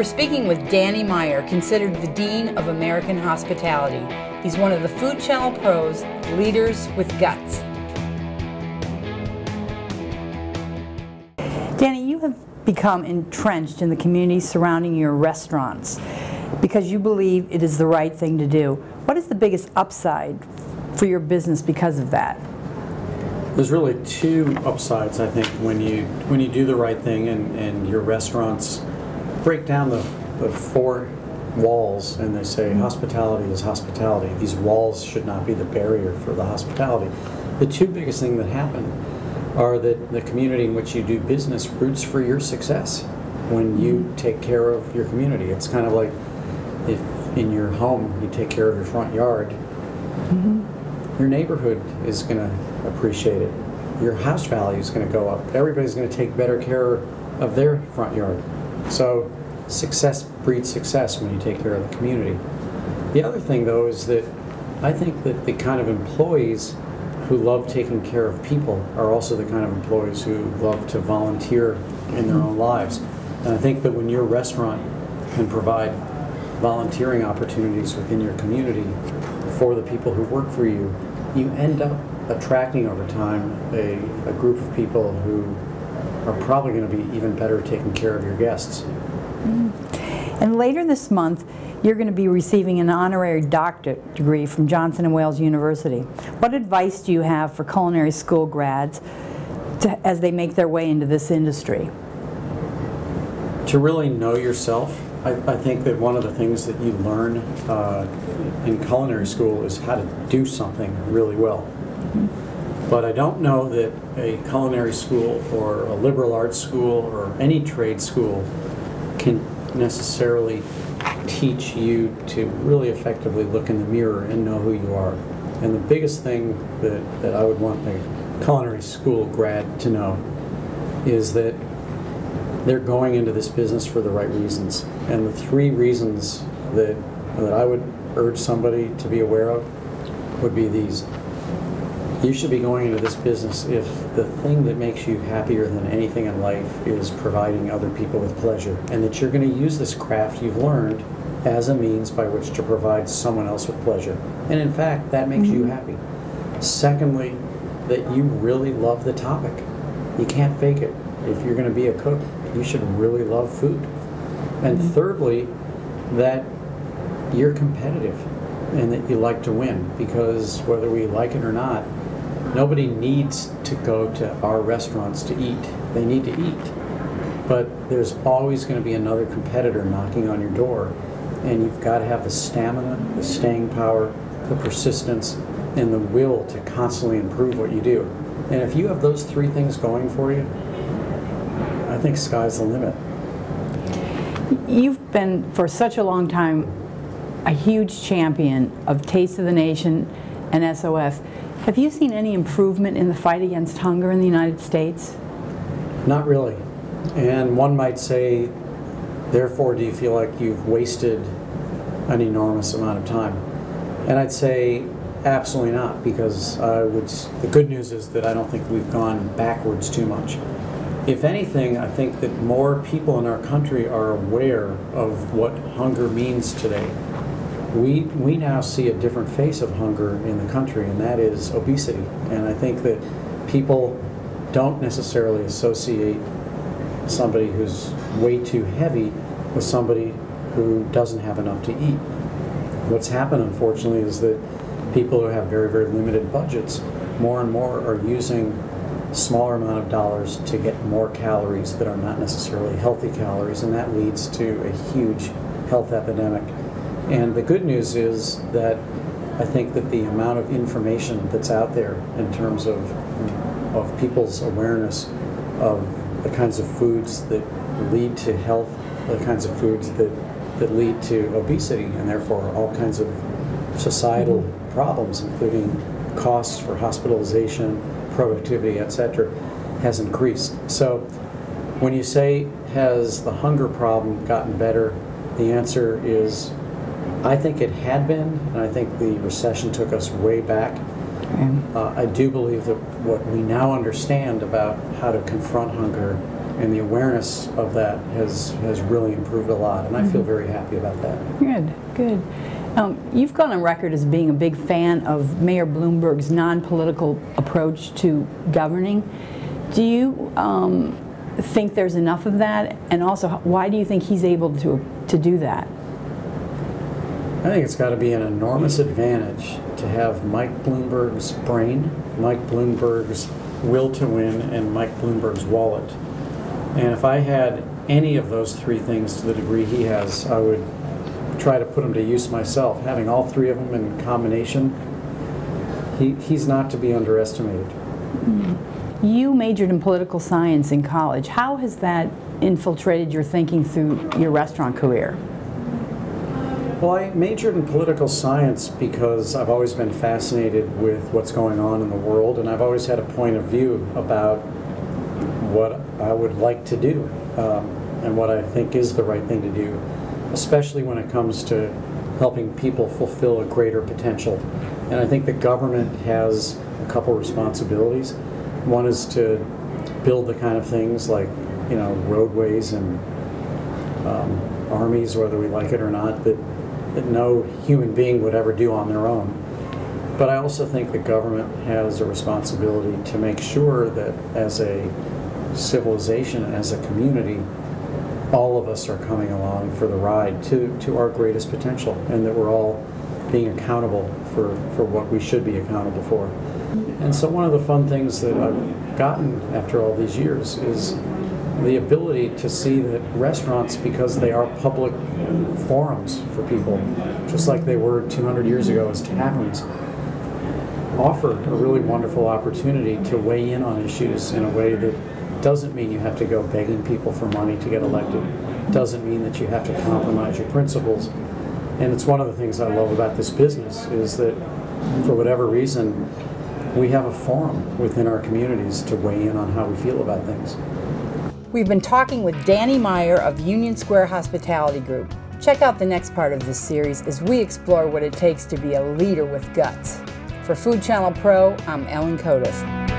We're speaking with Danny Meyer, considered the Dean of American Hospitality. He's one of the Food Channel Pro's Leaders with Guts. Danny, you have become entrenched in the community surrounding your restaurants because you believe it is the right thing to do. What is the biggest upside for your business because of that? There's really two upsides, I think, when you do the right thing and your restaurants break down the four walls and they say hospitality is hospitality. These walls should not be the barrier for the hospitality. The two biggest things that happen are that the community in which you do business roots for your success when you take care of your community. It's kind of like if in your home you take care of your front yard, your neighborhood is going to appreciate it. Your house value is going to go up. Everybody's going to take better care of their front yard. So success breeds success when you take care of the community. The other thing, though, is that I think that the kind of employees who love taking care of people are also the kind of employees who love to volunteer in their own lives. And I think that when your restaurant can provide volunteering opportunities within your community for the people who work for you, you end up attracting over time a group of people who are probably going to be even better at taking care of your guests. And later this month, you're going to be receiving an honorary doctorate degree from Johnson & Wales University. What advice do you have for culinary school grads as they make their way into this industry? To really know yourself. I think that one of the things that you learn in culinary school is how to do something really well. But I don't know that a culinary school or a liberal arts school or any trade school can necessarily teach you to really effectively look in the mirror and know who you are. And the biggest thing that I would want a culinary school grad to know is that they're going into this business for the right reasons. And the three reasons that I would urge somebody to be aware of would be these. You should be going into this business if the thing that makes you happier than anything in life is providing other people with pleasure, and that you're going to use this craft you've learned as a means by which to provide someone else with pleasure. And in fact, that makes you happy. Secondly, that you really love the topic. You can't fake it. If you're going to be a cook, you should really love food. And thirdly, that you're competitive and that you like to win, because whether we like it or not, nobody needs to go to our restaurants to eat. They need to eat. But there's always going to be another competitor knocking on your door, and you've got to have the stamina, the staying power, the persistence, and the will to constantly improve what you do. And if you have those three things going for you, I think sky's the limit. You've been, for such a long time, a huge champion of Taste of the Nation and SOS. Have you seen any improvement in the fight against hunger in the United States? Not really. And one might say, therefore, do you feel like you've wasted an enormous amount of time? And I'd say absolutely not, because the good news is that I don't think we've gone backwards too much. If anything, I think that more people in our country are aware of what hunger means today. We now see a different face of hunger in the country, and that is obesity. And I think that people don't necessarily associate somebody who's way too heavy with somebody who doesn't have enough to eat. What's happened, unfortunately, is that people who have very, very limited budgets more and more are using a smaller amount of dollars to get more calories that are not necessarily healthy calories, and that leads to a huge health epidemic. And the good news is that I think that the amount of information that's out there in terms of people's awareness of the kinds of foods that lead to health, the kinds of foods that lead to obesity, and therefore all kinds of societal problems, including costs for hospitalization, productivity, etc., has increased. So when you say, has the hunger problem gotten better, the answer is, I think it had been, and I think the recession took us way back. I do believe that what we now understand about how to confront hunger and the awareness of that has really improved a lot, and I feel very happy about that. Good, good. You've gone on record as being a big fan of Mayor Bloomberg's non-political approach to governing. Do you think there's enough of that? And also, why do you think he's able to do that? I think it's got to be an enormous advantage to have Mike Bloomberg's brain, Mike Bloomberg's will to win, and Mike Bloomberg's wallet. And if I had any of those three things to the degree he has, I would try to put them to use myself. Having all three of them in combination, he's not to be underestimated. You majored in political science in college. How has that infiltrated your thinking through your restaurant career? Well, I majored in political science because I've always been fascinated with what's going on in the world, and I've always had a point of view about what I would like to do and what I think is the right thing to do, especially when it comes to helping people fulfill a greater potential. And I think the government has a couple responsibilities. One is to build the kind of things like, you know, roadways and armies, whether we like it or not, that no human being would ever do on their own. But I also think the government has a responsibility to make sure that as a civilization and as a community, all of us are coming along for the ride to our greatest potential, and that we're all being accountable for what we should be accountable for. And so one of the fun things that I've gotten after all these years is the ability to see that restaurants, because they are public forums for people, just like they were 200 years ago as taverns, offer a really wonderful opportunity to weigh in on issues in a way that doesn't mean you have to go begging people for money to get elected. Doesn't mean that you have to compromise your principles. And it's one of the things I love about this business is that for whatever reason, we have a forum within our communities to weigh in on how we feel about things. We've been talking with Danny Meyer of Union Square Hospitality Group. Check out the next part of this series as we explore what it takes to be a leader with guts. For Food Channel Pro, I'm Ellen Cotis.